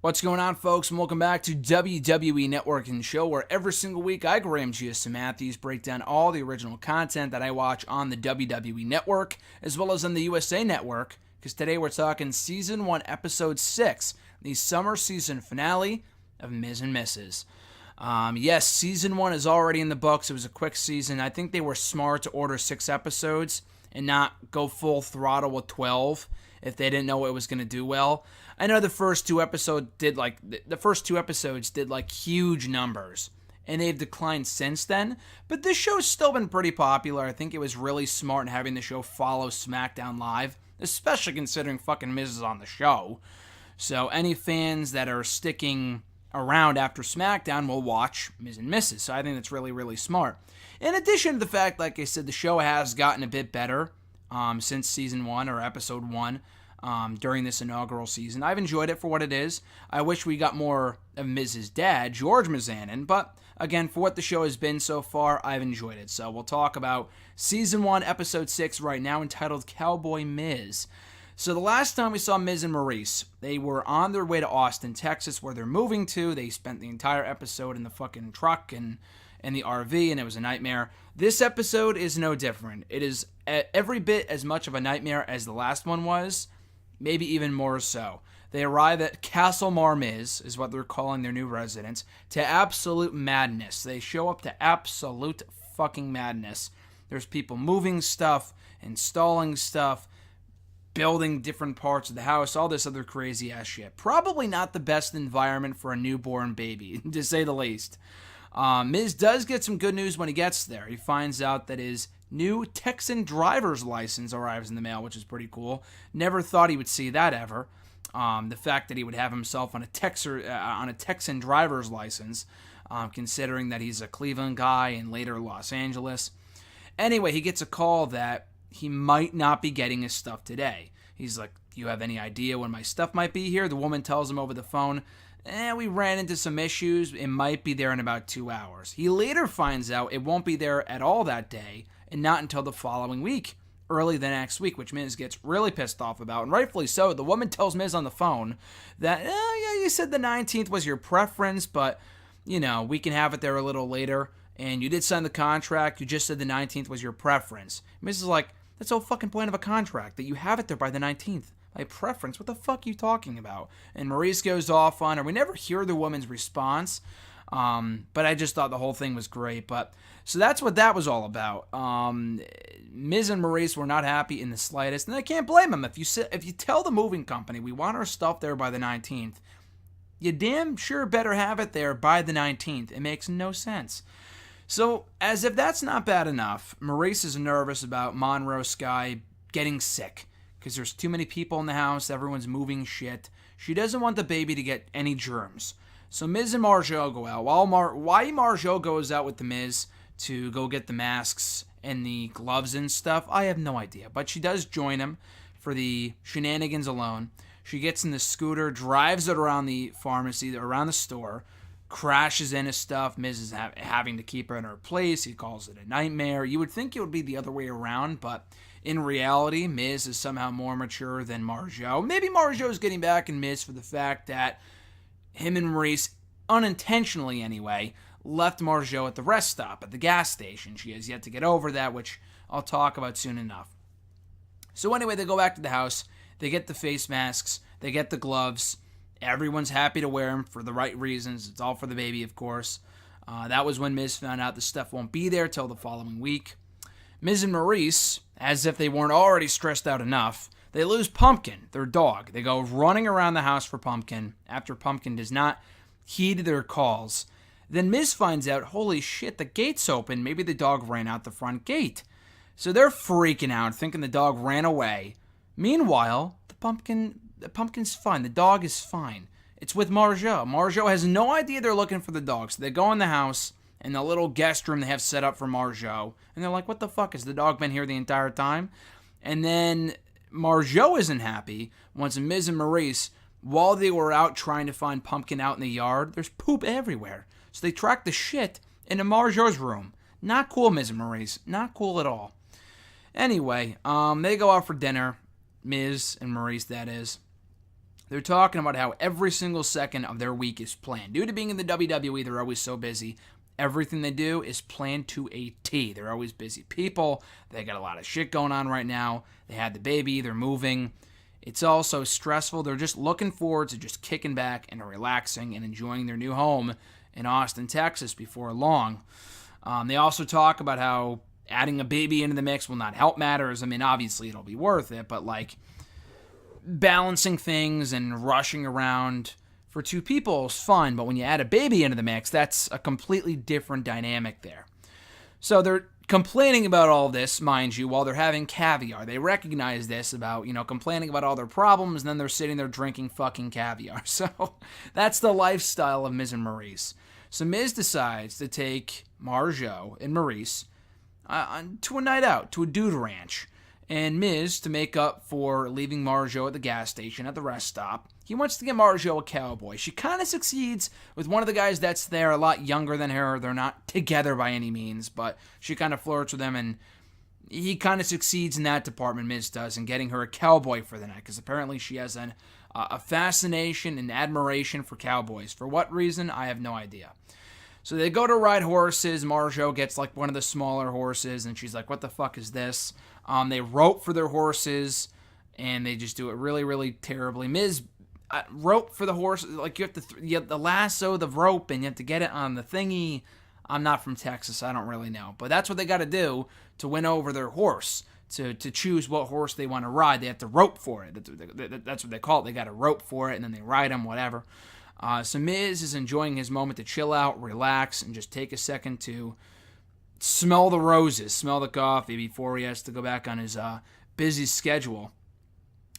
What's going on, folks, and welcome back to WWE Network and Show, where every single week I, Graham G.S. Matthews, break down all the original content that I watch on the WWE Network, as well as on the USA Network, because today we're talking Season 1, Episode 6, the summer season finale of Miz and Mrs. Yes, Season 1 is already in the books. It was a quick season. I think they were smart to order 6 episodes and not go full throttle with 12 if they didn't know it was going to do well. I know the first two episodes did huge numbers, and they've declined since then, but this show's still been pretty popular. I think it was really smart in having the show follow SmackDown Live, especially considering fucking Miz is on the show. So any fans that are sticking around after SmackDown will watch Miz and Mrs. So I think that's really, really smart. In addition to the fact, like I said, the show has gotten a bit better since Season 1 or Episode 1. During this inaugural season. I've enjoyed it for what it is. I wish we got more of Miz's dad, George Mizanin, but again, for what the show has been so far, I've enjoyed it. So we'll talk about Season 1, Episode 6 right now, entitled Cowboy Miz. So the last time we saw Miz and Maurice, they were on their way to Austin, Texas, where they're moving to. They spent the entire episode in the fucking truck and the RV, and it was a nightmare. This episode is no different. It is every bit as much of a nightmare as the last one was. Maybe even more so. They arrive at Castle Marmiz, is what they're calling their new residence, to absolute madness. They show up to absolute fucking madness. There's people moving stuff, installing stuff, building different parts of the house, all this other crazy ass shit. Probably not the best environment for a newborn baby, to say the least. Miz does get some good news when he gets there. He finds out that his new Texan driver's license arrives in the mail, which is pretty cool. Never thought he would see that ever. The fact that he would have himself on a Texan driver's license, considering that he's a Cleveland guy and later Los Angeles. Anyway, he gets a call that he might not be getting his stuff today. He's like, "Do you have any idea when my stuff might be here?" The woman tells him over the phone, "We ran into some issues. It might be there in about 2 hours." He later finds out it won't be there at all that day, and not until the following week, early the next week, which Miz gets really pissed off about, and rightfully so. The woman tells Miz on the phone that, yeah, you said the 19th was your preference, but, we can have it there a little later, and you did sign the contract, you just said the 19th was your preference. Miz is like, that's the whole fucking point of a contract, that you have it there by the 19th. My preference? What the fuck are you talking about? And Maurice goes off on her. We never hear the woman's response, but I just thought the whole thing was great. So that's what that was all about. Miz and Maurice were not happy in the slightest, and I can't blame them. If you tell the moving company we want our stuff there by the 19th, you damn sure better have it there by the 19th. It makes no sense. So, as if that's not bad enough, Maurice is nervous about Monroe Sky getting sick because there's too many people in the house, everyone's moving shit. She doesn't want the baby to get any germs. So Miz and Marjo go out. Why Marjo goes out with the Miz to go get the masks and the gloves and stuff, I have no idea. But she does join him for the shenanigans alone. She gets in the scooter, drives it around the pharmacy, around the store, crashes into stuff. Miz is having to keep her in her place. He calls it a nightmare. You would think it would be the other way around, but in reality, Miz is somehow more mature than Marjo. Maybe Marjo is getting back in Miz for the fact that him and Maurice, unintentionally anyway, left Marjo at the rest stop, at the gas station. She has yet to get over that, which I'll talk about soon enough. So anyway, they go back to the house. They get the face masks. They get the gloves. Everyone's happy to wear them for the right reasons. It's all for the baby, of course. That was when Miz found out the stuff won't be there till the following week. Miz and Maurice, as if they weren't already stressed out enough, they lose Pumpkin, their dog. They go running around the house for Pumpkin after Pumpkin does not heed their calls. Then Miz finds out, holy shit, the gate's open. Maybe the dog ran out the front gate. So they're freaking out, thinking the dog ran away. Meanwhile, the pumpkin's fine. The dog is fine. It's with Marjo. Marjo has no idea they're looking for the dog. So they go in the house, in the little guest room they have set up for Marjo. And they're like, what the fuck? Has the dog been here the entire time? And then Marjo isn't happy once Miz and Maurice, while they were out trying to find Pumpkin out in the yard, there's poop everywhere. So they track the shit into Marjo's room. Not cool, Miz and Maurice. Not cool at all. Anyway, they go out for dinner. Miz and Maurice, that is. They're talking about how every single second of their week is planned. Due to being in the WWE, they're always so busy. Everything they do is planned to a T. They're always busy people. They got a lot of shit going on right now. They had the baby. They're moving. It's all so stressful. They're just looking forward to just kicking back and relaxing and enjoying their new home in Austin, Texas before long. They also talk about how adding a baby into the mix will not help matters. I mean, obviously it'll be worth it, but like balancing things and rushing around for two people is fun, but when you add a baby into the mix, that's a completely different dynamic there. So they're complaining about all this, mind you, while they're having caviar. They recognize this about, complaining about all their problems, and then they're sitting there drinking fucking caviar. So that's the lifestyle of Miz and Maurice. So Miz decides to take Marjo and Maurice to a night out, to a dude ranch. And Miz, to make up for leaving Marjo at the gas station at the rest stop, he wants to get Marjo a cowboy. She kind of succeeds with one of the guys that's there, a lot younger than her. They're not together by any means, but she kind of flirts with him, and he kind of succeeds in that department, Miz does, in getting her a cowboy for the night, because apparently she has a fascination and admiration for cowboys. For what reason, I have no idea. So they go to ride horses. Marjo gets like one of the smaller horses, and she's like, what the fuck is this? They rope for their horses, and they just do it really, really terribly. Miz rope for the horse, like you have to lasso the rope, and you have to get it on the thingy. I'm not from Texas, I don't really know, but that's what they got to do to win over their horse. To choose what horse they want to ride, they have to rope for it. That's what they call it. They got to rope for it, and then they ride them, whatever. So Miz is enjoying his moment to chill out, relax, and just take a second to smell the roses, smell the coffee before he has to go back on his busy schedule.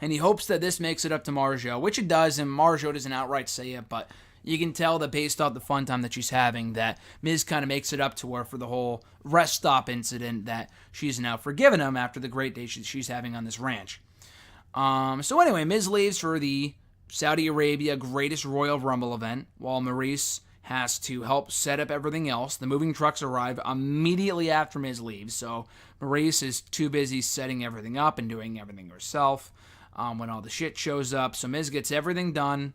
And he hopes that this makes it up to Marjo, which it does, and Marjo doesn't outright say it, but you can tell that based off the fun time that she's having, that Miz kind of makes it up to her for the whole rest stop incident, that she's now forgiven him after the great day she's having on this ranch. So anyway, Miz leaves for the Saudi Arabia Greatest Royal Rumble event, while Maurice has to help set up everything else. The moving trucks arrive immediately after Miz leaves, so Maurice is too busy setting everything up and doing everything herself when all the shit shows up. So Miz gets everything done.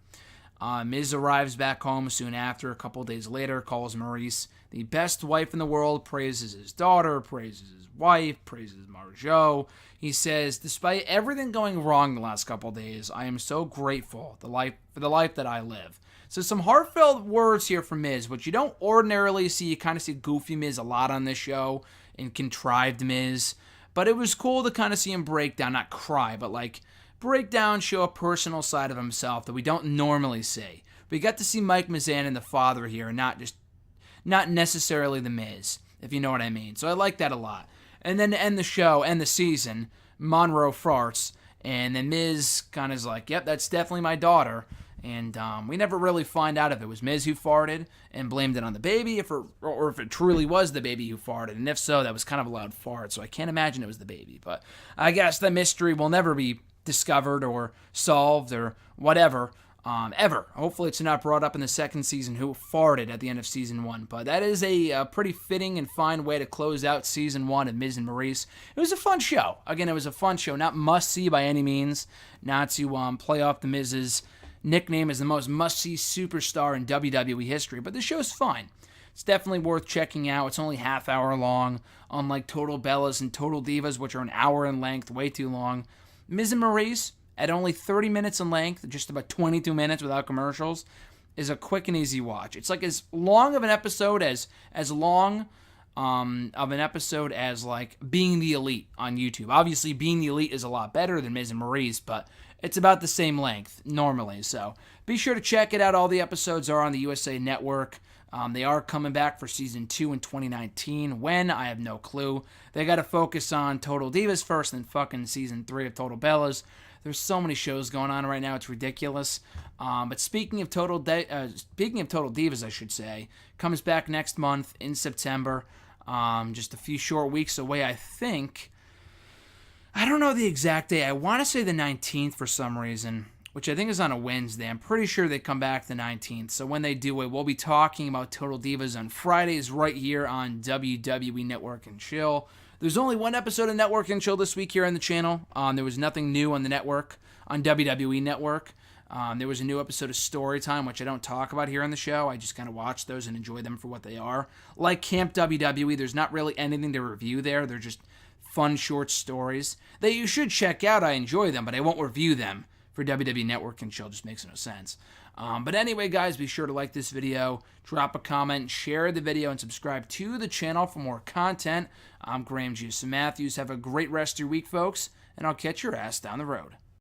Miz arrives back home soon after, a couple days later, calls Maurice the best wife in the world, praises his daughter, praises his wife, praises Marjo. He says, despite everything going wrong the last couple days, I am so grateful for the life that I live. So some heartfelt words here from Miz, which you don't ordinarily see. You kind of see goofy Miz a lot on this show and contrived Miz. But it was cool to kind of see him break down, not cry, but like break down, show a personal side of himself that we don't normally see. We got to see Mike Mizan and the father here, and not necessarily the Miz, if you know what I mean. So I like that a lot. And then to end the show, end the season, Monroe farts, and then Miz kind of is like, yep, that's definitely my daughter. And we never really find out if it was Miz who farted and blamed it on the baby, or if it truly was the baby who farted. And if so, that was kind of a loud fart, so I can't imagine it was the baby. But I guess the mystery will never be discovered or solved or whatever, ever. Hopefully it's not brought up in the second season who farted at the end of season 1. But that is a pretty fitting and fine way to close out season 1 of Miz and Maurice. It was a fun show. Again, it was a fun show. Not must-see by any means. Not to play off the Miz's nickname as the most must-see superstar in WWE history, but the show's fine. It's definitely worth checking out. It's only half hour long, unlike Total Bellas and Total Divas, which are an hour in length, way too long. Miz and Maurice, at only 30 minutes in length, just about 22 minutes without commercials, is a quick and easy watch. It's like as long of an episode as like Being the Elite on YouTube. Obviously, Being the Elite is a lot better than Miz and Maurice, but it's about the same length normally. So be sure to check it out. All the episodes are on the USA Network. They are coming back for season 2 in 2019. When? I have no clue. They got to focus on Total Divas first, then fucking season 3 of Total Bellas. There's so many shows going on right now, it's ridiculous. But speaking of Total Divas, I should say, comes back next month in September. Just a few short weeks away, I think. I don't know the exact day. I want to say the 19th for some reason, which I think is on a Wednesday. I'm pretty sure they come back the 19th. So when they do it, we'll be talking about Total Divas on Fridays right here on WWE Network and Chill. There's only one episode of Network and Chill this week here on the channel. There was nothing new on the network, on WWE Network. There was a new episode of Storytime, which I don't talk about here on the show. I just kind of watch those and enjoy them for what they are. Like Camp WWE, there's not really anything to review there. They're just fun short stories that you should check out. I enjoy them, but I won't review them for WWE Network and show. Just makes no sense. But anyway, guys, be sure to like this video, drop a comment, share the video, and subscribe to the channel for more content. I'm Graham G. Matthews. Have a great rest of your week, folks, and I'll catch your ass down the road.